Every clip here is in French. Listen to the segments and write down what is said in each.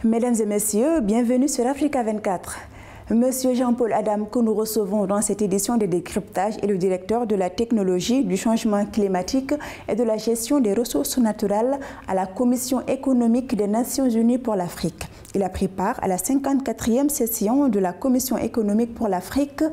Mesdames et messieurs, bienvenue sur Africa 24. Monsieur Jean-Paul Adam, que nous recevons dans cette édition de décryptage, est le directeur de la technologie, du changement climatique et de la gestion des ressources naturelles à la Commission économique des Nations Unies pour l'Afrique. Il a pris part à la 54e session de la Commission économique pour l'Afrique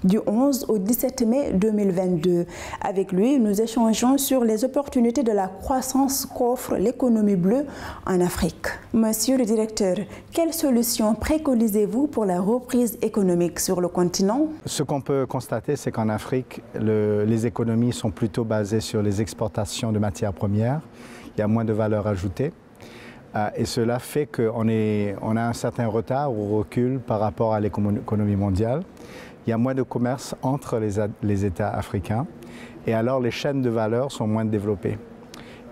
du 11 au 17 mai 2022. Avec lui, nous échangeons sur les opportunités de la croissance qu'offre l'économie bleue en Afrique. Monsieur le directeur, quelles solutions préconisez-vous pour la reprise économique sur le continent? Ce qu'on peut constater, c'est qu'en Afrique, les économies sont plutôt basées sur les exportations de matières premières. Il y a moins de valeur ajoutée. Et cela fait qu'on a un certain retard ou recul par rapport à l'économie mondiale. Il y a moins de commerce entre les États africains et alors les chaînes de valeur sont moins développées.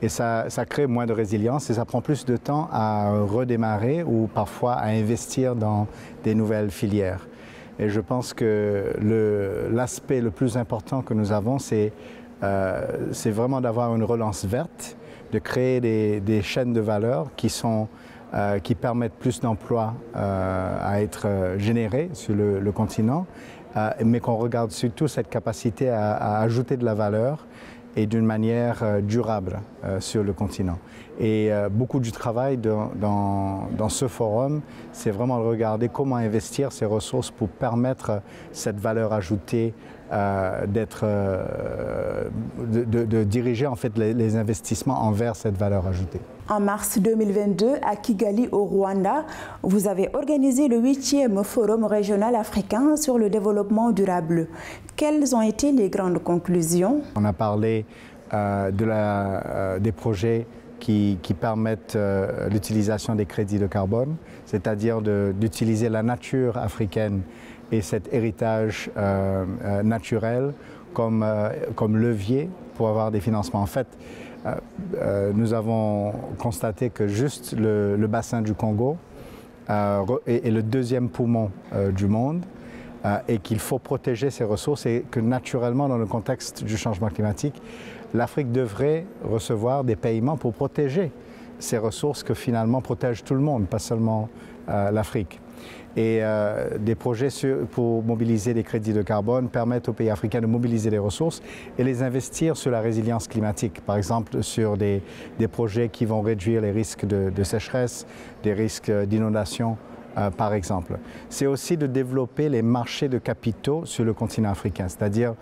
Et ça crée moins de résilience et ça prend plus de temps à redémarrer ou parfois à investir dans des nouvelles filières. Et je pense que l'aspect le plus important que nous avons, c'est vraiment d'avoir une relance verte, de créer des chaînes de valeur qui permettent plus d'emplois à être générés sur le continent, mais qu'on regarde surtout cette capacité à ajouter de la valeur et d'une manière durable sur le continent. Et beaucoup du travail dans ce forum, c'est vraiment de regarder comment investir ces ressources pour permettre cette valeur ajoutée de diriger en fait les investissements envers cette valeur ajoutée. En mars 2022, à Kigali, au Rwanda, vous avez organisé le 8e Forum régional africain sur le développement durable. Quelles ont été les grandes conclusions? On a parlé des projets qui permettent l'utilisation des crédits de carbone, c'est-à-dire d'utiliser la nature africaine et cet héritage naturel comme levier pour avoir des financements. En fait, nous avons constaté que juste le bassin du Congo est le deuxième poumon du monde et qu'il faut protéger ces ressources et que naturellement, dans le contexte du changement climatique, l'Afrique devrait recevoir des paiements pour protéger ces ressources que finalement protègent tout le monde, pas seulement l'Afrique. Et des projets pour mobiliser des crédits de carbone permettent aux pays africains de mobiliser les ressources et les investir sur la résilience climatique, par exemple sur des projets qui vont réduire les risques de sécheresse, des risques d'inondation, par exemple. C'est aussi de développer les marchés de capitaux sur le continent africain, c'est-à-dire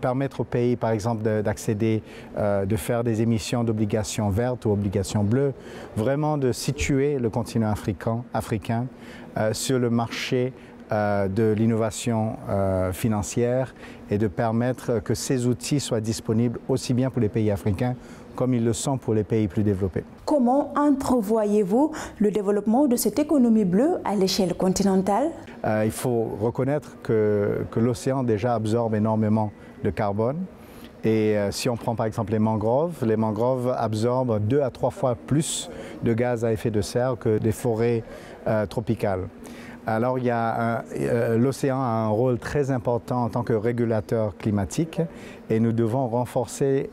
permettre aux pays, par exemple, d'accéder, de faire des émissions d'obligations vertes ou obligations bleues, vraiment de situer le continent africain sur le marché de l'innovation financière et de permettre que ces outils soient disponibles aussi bien pour les pays africains comme ils le sont pour les pays plus développés. Comment entrevoyez-vous le développement de cette économie bleue à l'échelle continentale? Il faut reconnaître que l'océan déjà absorbe énormément de carbone. Et si on prend par exemple les mangroves absorbent 2 à 3 fois plus de gaz à effet de serre que des forêts tropicales. Alors l'océan a un rôle très important en tant que régulateur climatique et nous devons renforcer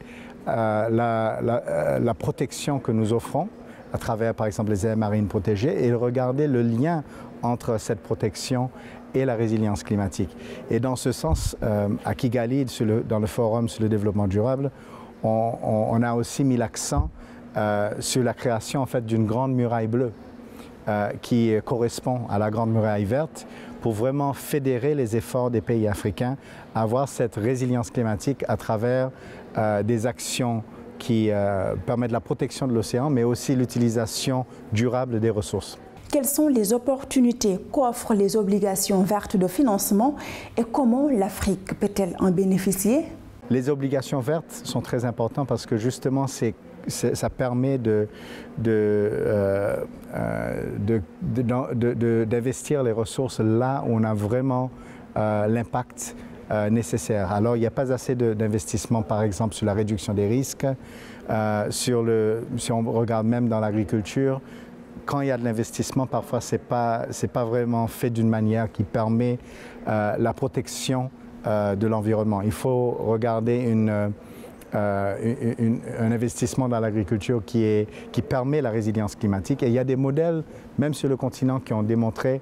la protection que nous offrons à travers par exemple les aires marines protégées et regarder le lien entre cette protection et la résilience climatique. Et dans ce sens, à Kigali, dans le forum sur le développement durable, on a aussi mis l'accent sur la création en fait, d'une grande muraille bleue qui correspond à la grande muraille verte pour vraiment fédérer les efforts des pays africains à avoir cette résilience climatique à travers des actions qui permettent la protection de l'océan, mais aussi l'utilisation durable des ressources. Quelles sont les opportunités qu'offrent les obligations vertes de financement et comment l'Afrique peut-elle en bénéficier? Les obligations vertes sont très importantes parce que justement ça permet d'investir les ressources là où on a vraiment l'impact nécessaire. Alors il n'y a pas assez d'investissement par exemple sur la réduction des risques, si on regarde même dans l'agriculture, quand il y a de l'investissement, parfois c'est pas vraiment fait d'une manière qui permet la protection de l'environnement. Il faut regarder un investissement dans l'agriculture qui permet la résilience climatique. Et il y a des modèles, même sur le continent, qui ont démontré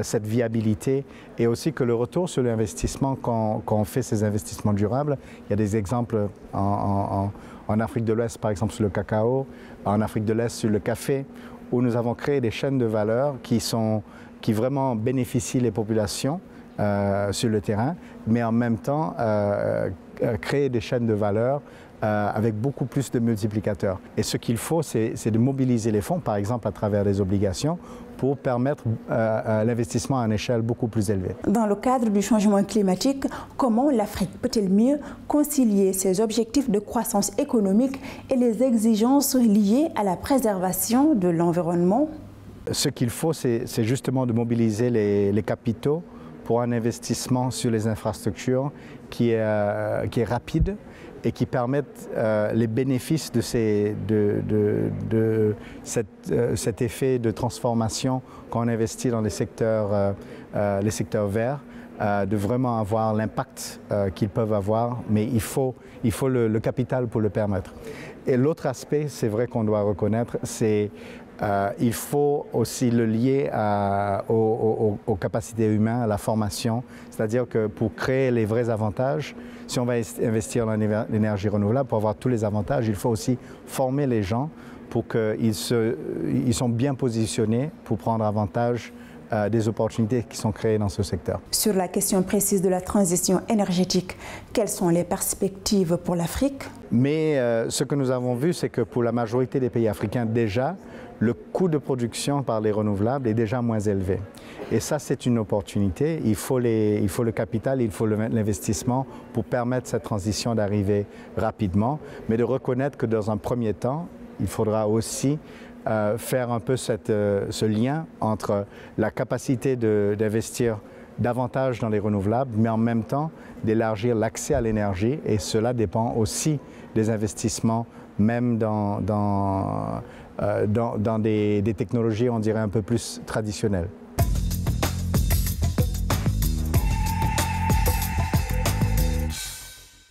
cette viabilité et aussi que le retour sur l'investissement, quand on fait ces investissements durables, il y a des exemples en Afrique de l'Ouest, par exemple sur le cacao, en Afrique de l'Est sur le café, où nous avons créé des chaînes de valeur qui vraiment bénéficient les populations sur le terrain, mais en même temps créer des chaînes de valeur avec beaucoup plus de multiplicateurs. Et ce qu'il faut, c'est de mobiliser les fonds, par exemple à travers des obligations, pour permettre l'investissement à une échelle beaucoup plus élevée. Dans le cadre du changement climatique, comment l'Afrique peut-elle mieux concilier ses objectifs de croissance économique et les exigences liées à la préservation de l'environnement? Ce qu'il faut, c'est justement de mobiliser les capitaux pour un investissement sur les infrastructures qui est rapide et qui permettent les bénéfices de cet effet de transformation quand on investit dans les secteurs verts, de vraiment avoir l'impact qu'ils peuvent avoir, mais il faut le capital pour le permettre. Et l'autre aspect, c'est vrai qu'on doit reconnaître, c'est il faut aussi le lier aux capacités humaines, à la formation. C'est-à-dire que pour créer les vrais avantages, si on va investir dans l'énergie renouvelable, pour avoir tous les avantages, il faut aussi former les gens pour qu'ils sont bien positionnés pour prendre avantage des opportunités qui sont créées dans ce secteur. Sur la question précise de la transition énergétique, quelles sont les perspectives pour l'Afrique? Mais ce que nous avons vu, c'est que pour la majorité des pays africains, déjà, le coût de production par les renouvelables est déjà moins élevé. Et ça, c'est une opportunité. Il faut le capital, il faut l'investissement pour permettre cette transition d'arriver rapidement, mais de reconnaître que dans un premier temps, il faudra aussi faire un peu ce lien entre la capacité d'investir davantage dans les renouvelables, mais en même temps d'élargir l'accès à l'énergie, et cela dépend aussi des investissements, même dans des technologies, on dirait, un peu plus traditionnelles.